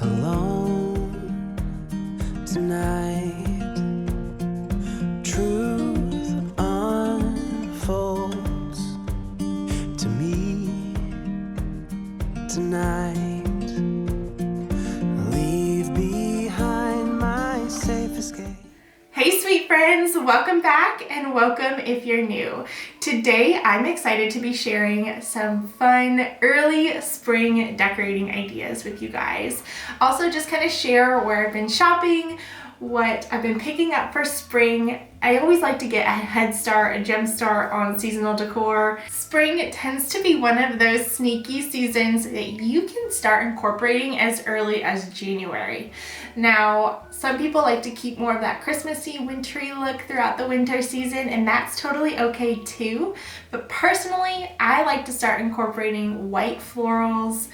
alone tonight. Truth unfolds to me tonight. Leave behind my safe escape. Hey sweet friends, welcome back and welcome if you're new. Today I'm excited to be sharing some fun early spring decorating ideas with you guys. Also just kind of share where I've been shopping, what I've been picking up for spring. I always like to get a head start, a jump start on seasonal decor. Spring tends to be one of those sneaky seasons that you can start incorporating as early as January. Now, some people like to keep more of that Christmassy, wintry look throughout the winter season, and that's totally okay too. But personally, I like to start incorporating white florals,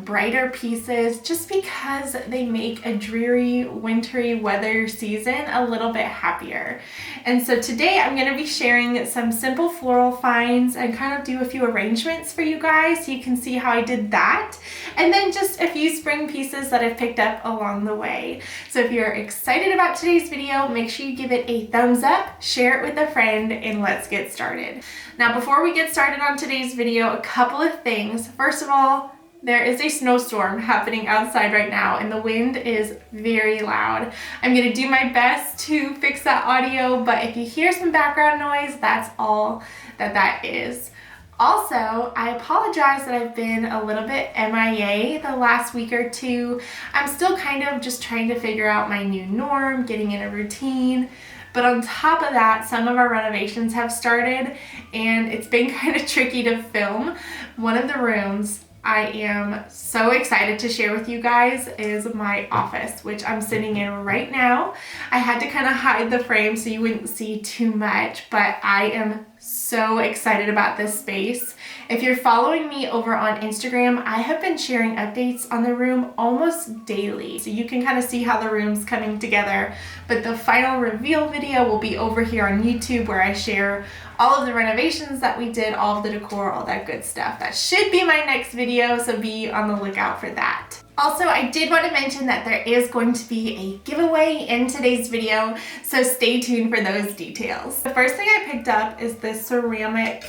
brighter pieces, just because they make a dreary, wintry weather season a little bit happier. And so today I'm going to be sharing some simple floral finds and kind of do a few arrangements for you guys so you can see how I did that. And then just a few spring pieces that I've picked up along the way. So if you're excited about today's video, make sure you give it a thumbs up, share it with a friend, and let's get started. Now, before we get started on today's video, a couple of things. First of all, there is a snowstorm happening outside right now and the wind is very loud. I'm gonna do my best to fix that audio, but if you hear some background noise, that's all that is. Also, I apologize that I've been a little bit MIA the last week or two. I'm still kind of just trying to figure out my new norm, getting in a routine. But on top of that, some of our renovations have started and it's been kind of tricky to film. One of the rooms I am so excited to share with you guys is my office, which I'm sitting in right now. I had to kind of hide the frame so you wouldn't see too much, but I am so excited about this space. If you're following me over on Instagram, I have been sharing updates on the room almost daily, so you can kind of see how the room's coming together. But the final reveal video will be over here on YouTube, where I share all of the renovations that we did, all of the decor, all that good stuff. That should be my next video, so be on the lookout for that. Also, I did want to mention that there is going to be a giveaway in today's video, so stay tuned for those details. The first thing I picked up is this ceramic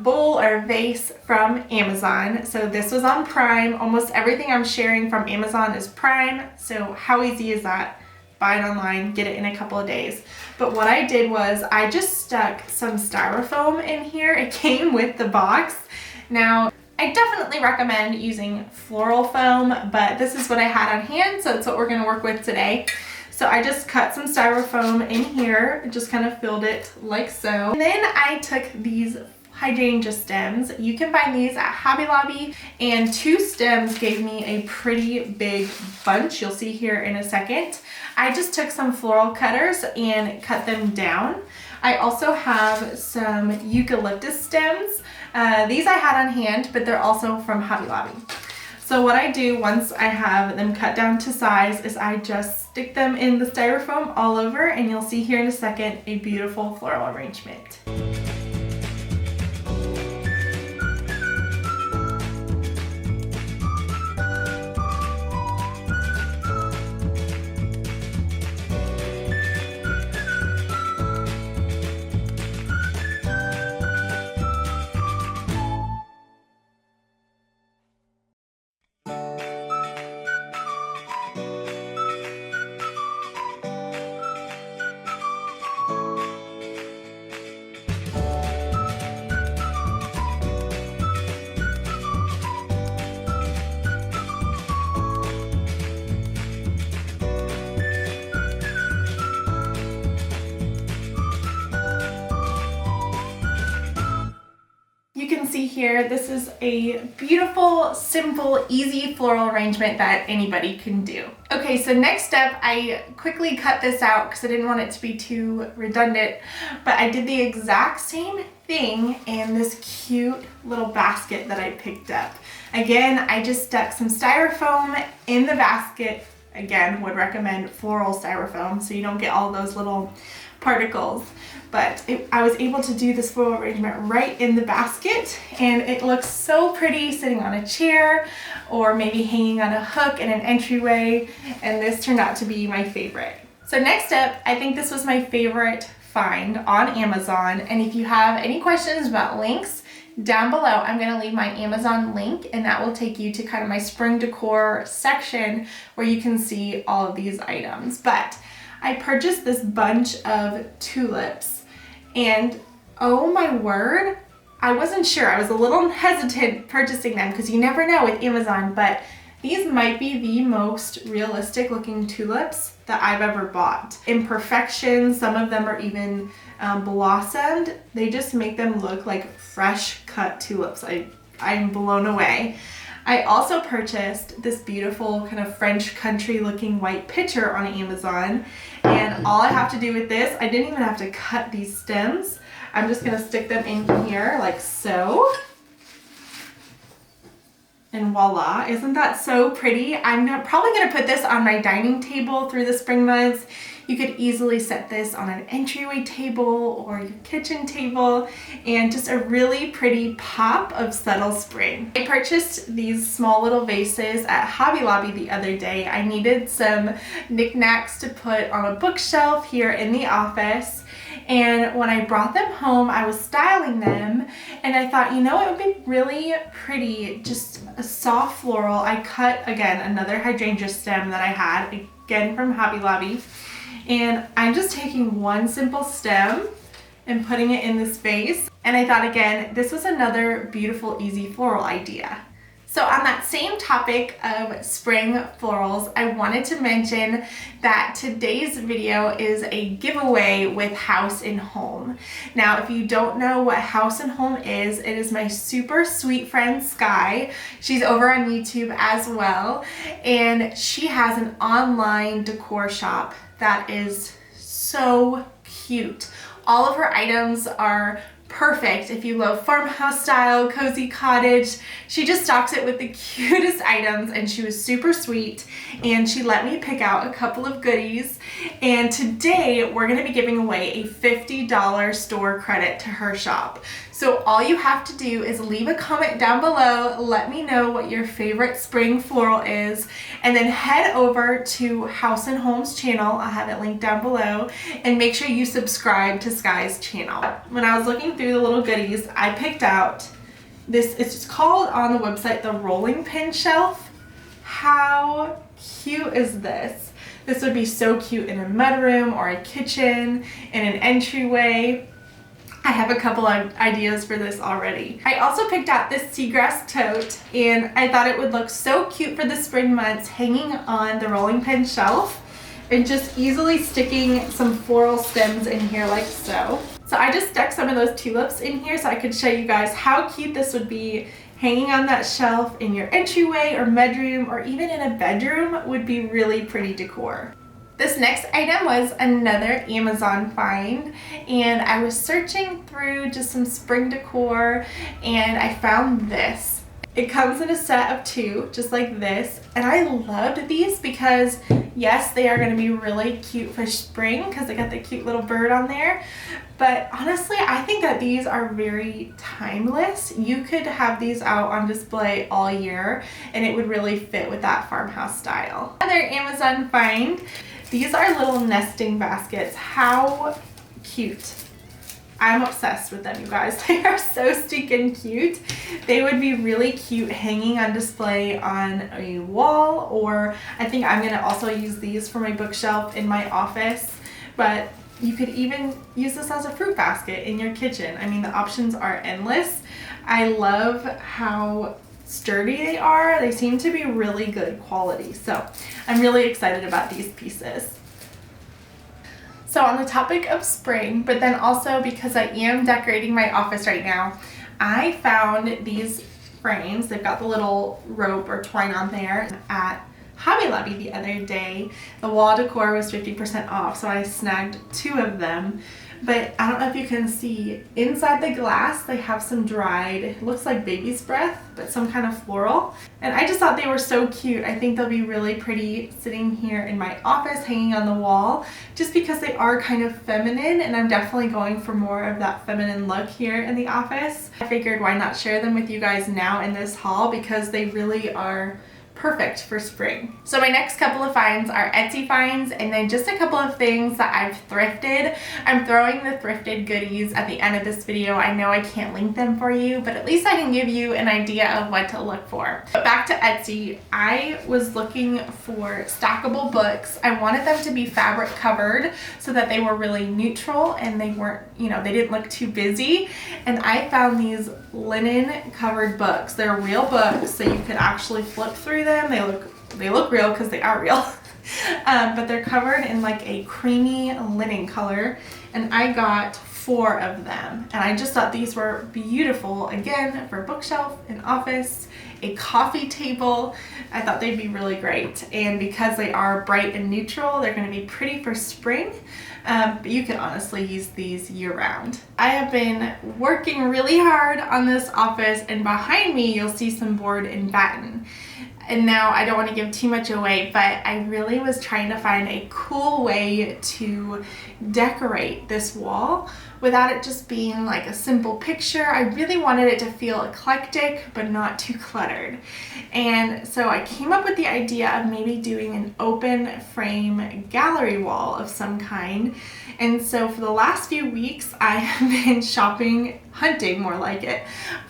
bowl or vase from Amazon. So this was on Prime. Almost everything I'm sharing from Amazon is Prime, so how easy is that? Buy it online, get it in a couple of days. But what I did was I just stuck some styrofoam in here. It came with the box. Now, I definitely recommend using floral foam, but this is what I had on hand, so it's what we're gonna work with today. So I just cut some styrofoam in here, just kind of filled it like so. And then I took these hydrangea stems. You can find these at Hobby Lobby, and 2 stems gave me a pretty big bunch. You'll see here in a second. I just took some floral cutters and cut them down. I also have some eucalyptus stems. These I had on hand, but they're also from Hobby Lobby. So what I do once I have them cut down to size is I just stick them in the styrofoam all over, and you'll see here in a second a beautiful floral arrangement. See here, this is a beautiful, simple, easy floral arrangement that anybody can do. Okay, so next step, I quickly cut this out because I didn't want it to be too redundant, but I did the exact same thing in this cute little basket that I picked up. Again, I just stuck some styrofoam in the basket again, would recommend floral styrofoam so you don't get all those little particles. But I was able to do this floral arrangement right in the basket, and it looks so pretty sitting on a chair or maybe hanging on a hook in an entryway, and this turned out to be my favorite. So next up, I think this was my favorite find on Amazon, and if you have any questions about links, down below I'm going to leave my Amazon link, and that will take you to kind of my spring decor section where you can see all of these items. But I purchased this bunch of tulips, and oh my word, I wasn't sure. I was a little hesitant purchasing them because you never know with Amazon, but these might be the most realistic looking tulips that I've ever bought. Imperfections, some of them are even blossomed. They just make them look like fresh cut tulips. I'm blown away. I also purchased this beautiful kind of French country looking white pitcher on Amazon, and all I have to do with this, I didn't even have to cut these stems. I'm just gonna stick them in here like so. And voila, isn't that so pretty? I'm probably gonna put this on my dining table through the spring months. You could easily set this on an entryway table or your kitchen table, and just a really pretty pop of subtle spring. I purchased these small little vases at Hobby Lobby the other day. I needed some knickknacks to put on a bookshelf here in the office. And when I brought them home, I was styling them, and I thought, you know, it would be really pretty, just a soft floral. I cut, again, another hydrangea stem that I had, again from Hobby Lobby, and I'm just taking one simple stem and putting it in this vase. And I thought, again, this was another beautiful, easy floral idea. So on that same topic of spring florals, I wanted to mention that today's video is a giveaway with House and Home. Now, if you don't know what House and Home is, it is my super sweet friend Sky. She's over on YouTube as well, and she has an online decor shop that is so cute. All of her items are perfect if you love farmhouse style, cozy cottage. She just stocks it with the cutest items, and she was super sweet, and she let me pick out a couple of goodies. And today we're going to be giving away a $50 store credit to her shop. So all you have to do is leave a comment down below, let me know what your favorite spring floral is, and then head over to House and Home's channel, I'll have it linked down below, and make sure you subscribe to Sky's channel. When I was looking through the little goodies, I picked out this, it's called on the website the rolling pin shelf. How cute is this? This would be so cute in a mudroom or a kitchen, in an entryway. I have a couple of ideas for this already. I also picked out this seagrass tote, and I thought it would look so cute for the spring months hanging on the rolling pin shelf and just easily sticking some floral stems in here like so. So I just stuck some of those tulips in here so I could show you guys how cute this would be hanging on that shelf in your entryway or bedroom, or even in a bedroom would be really pretty decor. This next item was another Amazon find, and I was searching through just some spring decor, and I found this. It comes in a set of two, just like this, and I loved these because yes, they are going to be really cute for spring because they got the cute little bird on there, but honestly I think that these are very timeless. You could have these out on display all year and it would really fit with that farmhouse style. Another Amazon find. These are little nesting baskets. How cute. I'm obsessed with them, you guys. They are so stinking cute. They would be really cute hanging on display on a wall, or I think I'm gonna also use these for my bookshelf in my office, but you could even use this as a fruit basket in your kitchen. I mean, the options are endless. I love how sturdy they are. They seem to be really good quality. So I'm really excited about these pieces. So on the topic of spring, but then also because I am decorating my office right now, I found these frames. They've got the little rope or twine on there at Hobby Lobby the other day. The wall decor was 50% off, so I snagged two of them. but I don't know if you can see inside the glass they have some dried, it looks like baby's breath, but some kind of floral. And I just thought they were so cute. I think they'll be really pretty sitting here in my office, hanging on the wall, just because they are kind of feminine, and I'm definitely going for more of that feminine look here in the office. I figured why not share them with you guys now in this haul, because they really are perfect for spring. So my next couple of finds are Etsy finds, and then just a couple of things that I've thrifted. I'm throwing the thrifted goodies at the end of this video. I know I can't link them for you, but at least I can give you an idea of what to look for. But back to Etsy, I was looking for stackable books. I wanted them to be fabric covered so that they were really neutral and they weren't, you know, they didn't look too busy. And I found these linen covered books. They're real books, so you could actually flip through them. They look real because they are real. But they're covered in like a creamy linen color, and I got 4 of them, and I just thought these were beautiful, again, for a bookshelf, an office, a coffee table. I thought they'd be really great, and because they are bright and neutral, they're going to be pretty for spring. But you can honestly use these year-round. I have been working really hard on this office, and behind me you'll see some board and batten. And now I don't want to give too much away, but I really was trying to find a cool way to decorate this wall without it just being like a simple picture. I really wanted it to feel eclectic but not too cluttered. And so I came up with the idea of maybe doing an open frame gallery wall of some kind. And so for the last few weeks I have been hunting more like it,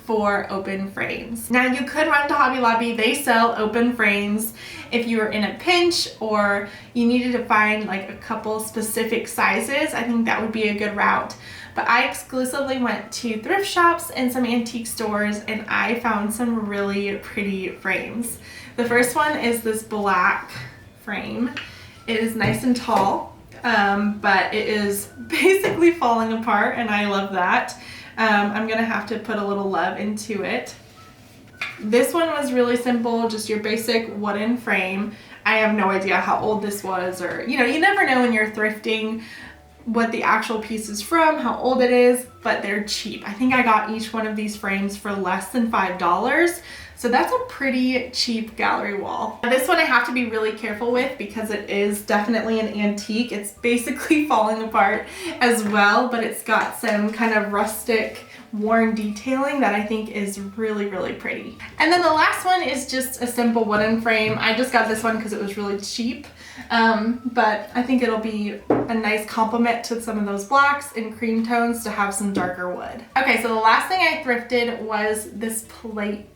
for open frames. Now you could run to Hobby Lobby. They sell open frames if you were in a pinch or you needed to find like a couple specific sizes. I think that would be a good route. But I exclusively went to thrift shops and some antique stores, and I found some really pretty frames. The first one is this black frame. It is nice and tall, but it is basically falling apart, and I love that. I'm gonna have to put a little love into it. This one was really simple, just your basic wooden frame. I have no idea how old this was, or you know, you never know when you're thrifting what the actual piece is from, how old it is, but they're cheap. I think I got each one of these frames for less than $5. So that's a pretty cheap gallery wall. This one I have to be really careful with because it is definitely an antique. It's basically falling apart as well, but it's got some kind of rustic worn detailing that I think is really, really pretty. And then the last one is just a simple wooden frame. I just got this one because it was really cheap, but I think it'll be a nice complement to some of those blacks and cream tones to have some darker wood. Okay, so the last thing I thrifted was this plate.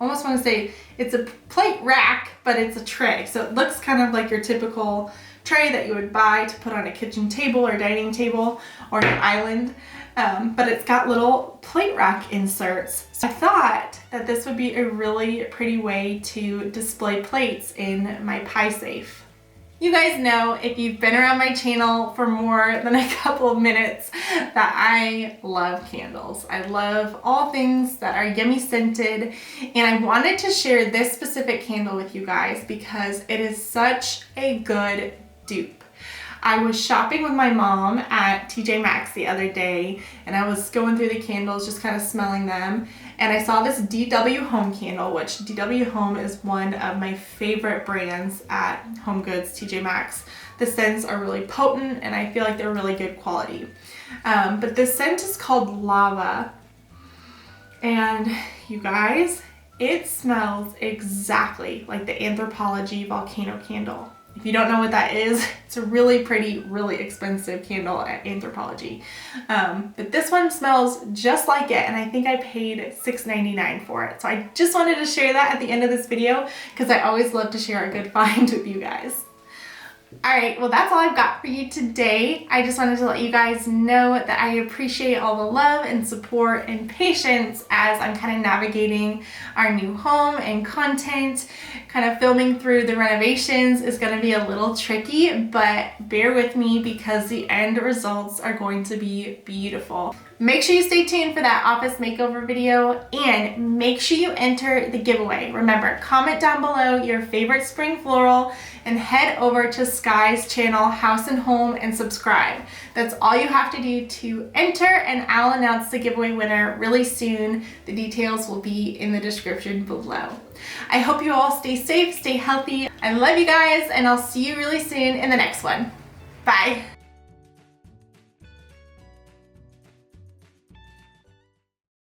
Almost want to say it's a plate rack, but it's a tray. So it looks kind of like your typical tray that you would buy to put on a kitchen table or dining table or an island. But it's got little plate rack inserts. So I thought that this would be a really pretty way to display plates in my pie safe. You guys know, if you've been around my channel for more than a couple of minutes, that I love candles. I love all things that are yummy scented, and I wanted to share this specific candle with you guys because it is such a good dupe. I was shopping with my mom at TJ Maxx the other day, and I was going through the candles, just kind of smelling them, and I saw this DW Home candle, which DW Home is one of my favorite brands at Home Goods, TJ Maxx. The scents are really potent, and I feel like they're really good quality. But the scent is called Lava, and you guys, it smells exactly like the Anthropologie Volcano candle. If you don't know what that is, it's a really pretty, really expensive candle at Anthropologie. But this one smells just like it, and I think I paid $6.99 for it. So I just wanted to share that at the end of this video because I always love to share a good find with you guys. Alright, well that's all I've got for you today. I just wanted to let you guys know that I appreciate all the love and support and patience as I'm kind of navigating our new home and content. Kind of filming through the renovations is going to be a little tricky, but bear with me because the end results are going to be beautiful. Make sure you stay tuned for that office makeover video, and make sure you enter the giveaway. Remember, comment down below your favorite spring floral and head over to Sky's channel, House and Home, and subscribe. That's all you have to do to enter, and I'll announce the giveaway winner really soon. The details will be in the description below. I hope you all stay safe, stay healthy. I love you guys, and I'll see you really soon in the next one. Bye.